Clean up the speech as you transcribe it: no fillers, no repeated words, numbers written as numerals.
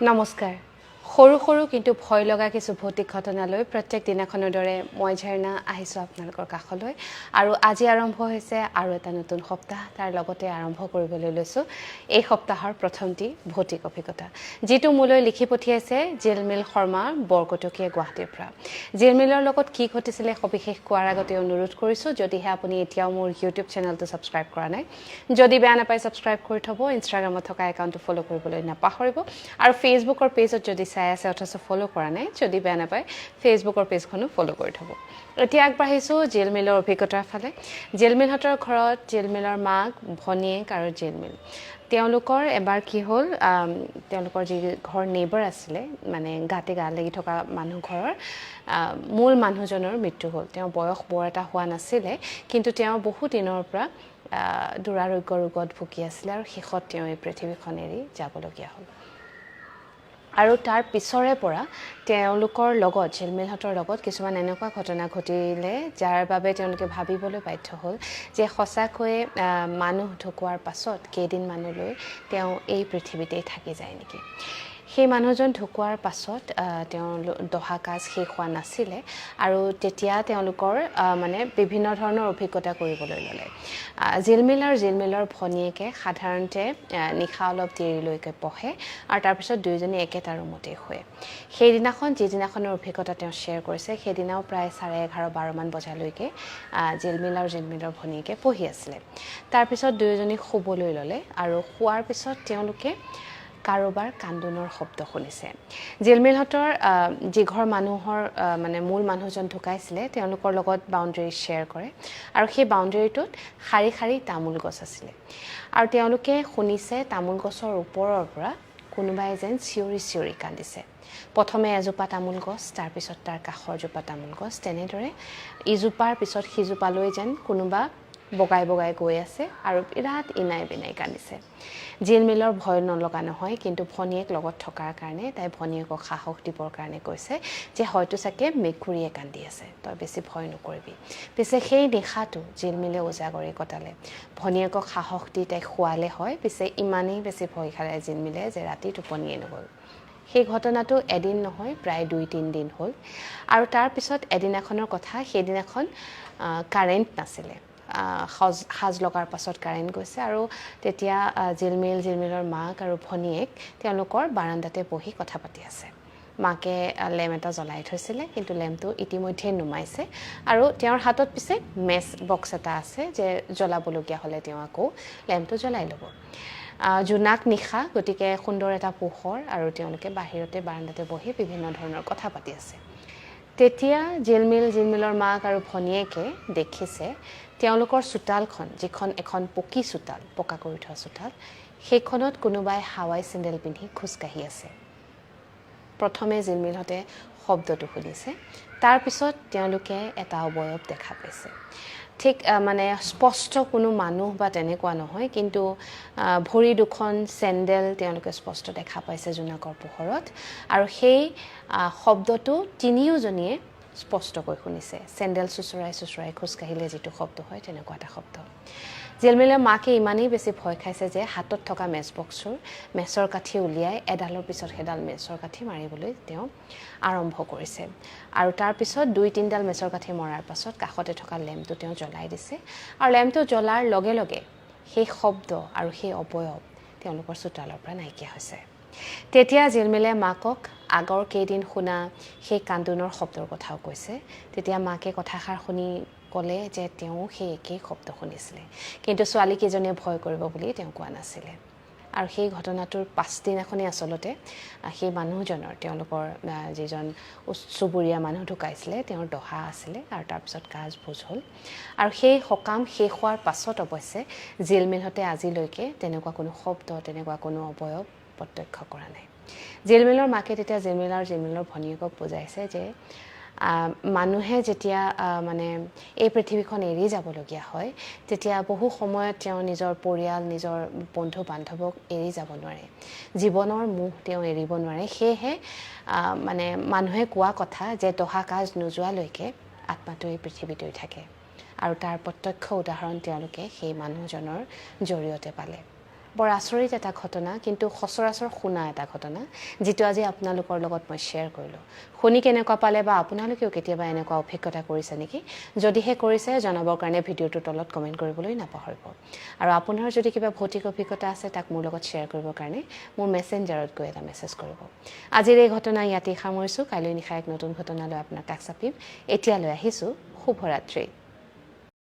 নমস্কাৰ সৰু সৰু কিন্তু ভয় লগা কিছু ভৌতিক ঘটনালৈ প্ৰত্যেক দিনাখনৰ দৰে মই ঝৰ্ণা আহিছোঁ আপোনালোকৰ কাষলৈ আৰু আজি আৰম্ভ হৈছে আৰু এটা নতুন সপ্তাহ তাৰ লগতে আৰম্ভ কৰিবলৈ লৈছোঁ এই সপ্তাহৰ প্ৰথমটি ভৌতিক অভিজ্ঞতা যেটো মোলৈ লিখি পঠিয়াইছে জিলমিল শৰ্মা বৰকটকীয়া গুৱাহাটীৰ পৰা জিলমিলৰ লগত কি ঘটিছিলে সবিশেষ কোৱাৰ আগতে অনুৰোধ কৰিছোঁ যদিহে আপুনি এতিয়াও মোৰ ইউটিউব চেনেলটো সাবস্ক্ৰাইব কৰা নাই যদি বেয়া নাপায় সাবস্ক্ৰাইব কৰি থব ইনষ্টাগ্ৰামত থকা একাউণ্টটো ফলো কৰিবলৈ নাপাহৰিব আৰু ফেচবুকৰ পেজত যদি চাই আছে অথচ ফলো কৰা নাই যদি বেয়া নাপায় ফেচবুকৰ পেজখনো ফলো কৰি থব এতিয়া আগবাঢ়িছোঁ জিলমিলৰ অভিজ্ঞতাৰ ফালে জিলমিলহঁতৰ ঘৰত জিলমিলৰ মাক ভনীয়েক আৰু জিলমিল তেওঁলোকৰ এবাৰ কি হ'ল তেওঁলোকৰ যি ঘৰ নেইবাৰ আছিলে মানে গাতে গা লাগি থকা মানুহ ঘৰৰ মূল মানুহজনৰ মৃত্যু হ'ল তেওঁ বয়স বৰ এটা হোৱা নাছিলে কিন্তু তেওঁ বহু দিনৰ পৰা দুৰাৰোগ্য ৰোগত ভুগি আছিলে আৰু শেষত তেওঁ এই পৃথিৱীখন এৰি যাবলগীয়া হ'ল আৰু তাৰ পিছৰে পৰা তেওঁলোকৰ লগত জিলমিলহঁতৰ লগত কিছুমান এনেকুৱা ঘটনা ঘটিলে যাৰ বাবে তেওঁলোকে ভাবিবলৈ বাধ্য হ'ল যে সঁচাকৈয়ে মানুহ ঢুকোৱাৰ পাছত কেইদিনমানলৈ তেওঁ এই পৃথিৱীতেই থাকি যায় নেকি সেই মানুহজন ঢুকোৱাৰ পাছত তেওঁ দহা কাজ শেষ হোৱা নাছিলে আৰু তেতিয়া তেওঁলোকৰ মানে বিভিন্ন ধৰণৰ অভিজ্ঞতা কৰিবলৈ ল'লে জিলমিলৰ ভনীয়েকে সাধাৰণতে নিশা অলপ দেৰিলৈকে পঢ়ে আৰু তাৰপিছত দুয়োজনী একেটা ৰুমতে শুৱে সেইদিনাখন যিদিনাখনৰ অভিজ্ঞতা তেওঁ শ্বেয়াৰ কৰিছে সেইদিনাও প্ৰায় 11:30-12 মান বজালৈকে জিলমিলৰ ভনীয়েকে পঢ়ি আছিলে তাৰপিছত দুয়োজনী শুবলৈ ল'লে আৰু শুৱাৰ পিছত তেওঁলোকে কাৰোবাৰ কান্দোনৰ শব্দ শুনিছে জিলমিলহঁতৰ যি ঘৰ মানুহৰ মানে মূল মানুহজন ঢুকাইছিলে তেওঁলোকৰ লগত বাউণ্ডাৰী শ্বেয়াৰ কৰে আৰু সেই বাউণ্ডাৰীটোত শাৰী শাৰী তামোল গছ আছিলে আৰু তেওঁলোকে শুনিছে তামোল গছৰ ওপৰৰ পৰা কোনোবাই যেন চিঞৰি কান্দিছে প্ৰথমে এজোপা তামোল গছ তাৰপিছত তাৰ কাষৰ জোপা তামোল গছ তেনেদৰে ইজোপাৰ পিছত সিজোপালৈ যেন কোনোবা বগাই গৈ আছে আৰু বিৰাট ইনাই বিনাই কান্দিছে জিলমিলৰ ভয় নলগা নহয় কিন্তু ভনীয়েক লগত থকাৰ কাৰণে তাই ভনীয়েকক সাহস দিবৰ কাৰণে কৈছে যে হয়তো চাগে মেকুৰীয়ে কান্দি আছে তই বেছি ভয় নকৰিবি পিছে সেই নিশাটো জিলমিলে উজাগৰি কটালে ভনীয়েকক সাহস দি তাইক শুৱালে হয় পিছে ইমানেই বেছি ভয় খালে জিলমিলে যে ৰাতি টোপনিয়ে নগ'ল সেই ঘটনাটো এদিন নহয় প্ৰায় 2-3 দিন হ'ল আৰু তাৰ পিছত এদিনাখনৰ কথা সেইদিনাখন কাৰেণ্ট নাছিলে সাজ লগাৰ পাছত কাৰেণ্ট গৈছে আৰু তেতিয়া জিলমিলৰ মাক আৰু ভনীয়েক তেওঁলোকৰ বাৰান্দাতে বহি কথা পাতি আছে মাকে লেম্প এটা জ্বলাই থৈছিলে কিন্তু লেম্পটো ইতিমধ্যে নুমাইছে আৰু তেওঁৰ হাতত পিছে মেচ বক্স এটা আছে যে জ্বলাবলগীয়া হ'লে তেওঁ আকৌ লেম্পটো জ্বলাই ল'ব জোনাক নিশা গতিকে সুন্দৰ এটা পোহৰ আৰু তেওঁলোকে বাহিৰতে বাৰান্দাতে বহি বিভিন্ন ধৰণৰ কথা পাতি আছে তেতিয়া জিলমিলৰ মাক আৰু ভনীয়েকে দেখিছে তেওঁলোকৰ চোতালখন যিখন এখন পকী চোতাল পকা কৰি থোৱা চোতাল সেইখনত কোনোবাই হাৱাই চেণ্ডেল পিন্ধি খোজকাঢ়ি আছে প্ৰথমে জিলমিলহঁতে শব্দটো শুনিছে তাৰপিছত তেওঁলোকে এটা অবয়ব দেখা পাইছে ঠিক মানে স্পষ্ট কোনো মানুহ বা তেনেকুৱা নহয় কিন্তু ভৰি দুখন চেণ্ডেল তেওঁলোকে স্পষ্ট দেখা পাইছে জোনাকৰ পোহৰত আৰু সেই শব্দটো তিনিওজনীয়ে স্পষ্টকৈ শুনিছে চেণ্ডেল চুচৰাই খোজকাঢ়িলে যিটো শব্দ হয় তেনেকুৱা এটা শব্দ জিলমিলৰ মাকে ইমানেই বেছি ভয় খাইছে যে হাতত থকা মেচৰ কাঠি উলিয়াই এডালৰ পিছত সেডাল মেচৰ কাঠি মাৰিবলৈ তেওঁ আৰম্ভ কৰিছে আৰু তাৰপিছত 2-3ডাল মেচৰ কাঠি মৰাৰ পাছত কাষতে থকা লেম্পটো তেওঁ জ্বলাই দিছে আৰু লেম্পটো জ্বলাৰ লগে লগে সেই শব্দ আৰু সেই অবয়ব তেওঁলোকৰ চোতালৰ পৰা নাইকিয়া হৈছে তেতিয়া জিলমিলে মাকক আগৰ কেইদিন শুনা সেই কান্দোনৰ শব্দৰ কথাও কৈছে তেতিয়া মাকে কথাষাৰ শুনি ক'লে যে তেওঁ সেই একেই শব্দ শুনিছিলে কিন্তু ছোৱালীকেইজনীয়ে ভয় কৰিব বুলি তেওঁ কোৱা নাছিলে আৰু সেই ঘটনাটোৰ পাছদিনাখনেই আচলতে সেই মানুহজনৰ তেওঁলোকৰ যিজন চুবুৰীয়া মানুহ ঢুকাইছিলে তেওঁৰ দহা আছিলে আৰু তাৰপিছত কাজ ভোজ হ'ল আৰু সেই সকাম শেষ হোৱাৰ পাছত অৱশ্যে জিলমিলহঁতে আজিলৈকে তেনেকুৱা কোনো শব্দ তেনেকুৱা কোনো অবয়ব প্ৰত্যক্ষ কৰা নাই জিলমিলৰ মাকে তেতিয়া জিলমিলৰ ভনীয়েকক বুজাইছে যে মানুহে যেতিয়া মানে এই পৃথিৱীখন এৰি যাবলগীয়া হয় তেতিয়া বহু সময়ত তেওঁ নিজৰ পৰিয়াল নিজৰ বন্ধু বান্ধৱক এৰি যাব নোৱাৰে জীৱনৰ মোহ তেওঁ এৰিব নোৱাৰে সেয়েহে মানে মানুহে কোৱা কথা যে দহা কাজ নোযোৱালৈকে আত্মাটো এই পৃথিৱীতেই থাকে আৰু তাৰ প্ৰত্যক্ষ উদাহৰণ তেওঁলোকে সেই মানুহজনৰ জৰিয়তে পালে বৰ আচৰিত এটা ঘটনা কিন্তু সচৰাচৰ শুনা এটা ঘটনা যিটো আজি আপোনালোকৰ লগত মই শ্বেয়াৰ কৰিলোঁ শুনি কেনেকুৱা পালে বা আপোনালোকেও কেতিয়াবা এনেকুৱা অভিজ্ঞতা কৰিছে নেকি যদিহে কৰিছে জনাবৰ কাৰণে ভিডিঅ'টোৰ তলত কমেণ্ট কৰিবলৈ নাপাহৰিব আৰু আপোনাৰ যদি কিবা ভৌতিক অভিজ্ঞতা আছে তাক মোৰ লগত শ্বেয়াৰ কৰিবৰ কাৰণে মোৰ মেছেঞ্জাৰত গৈ এটা মেছেজ কৰিব আজিৰ এই ঘটনা ইয়াতেই সামৰিছোঁ কাইলৈ নিশা এক নতুন ঘটনালৈ আপোনাক কাষ চাপিম এতিয়ালৈ আহিছোঁ শুভৰাত্ৰি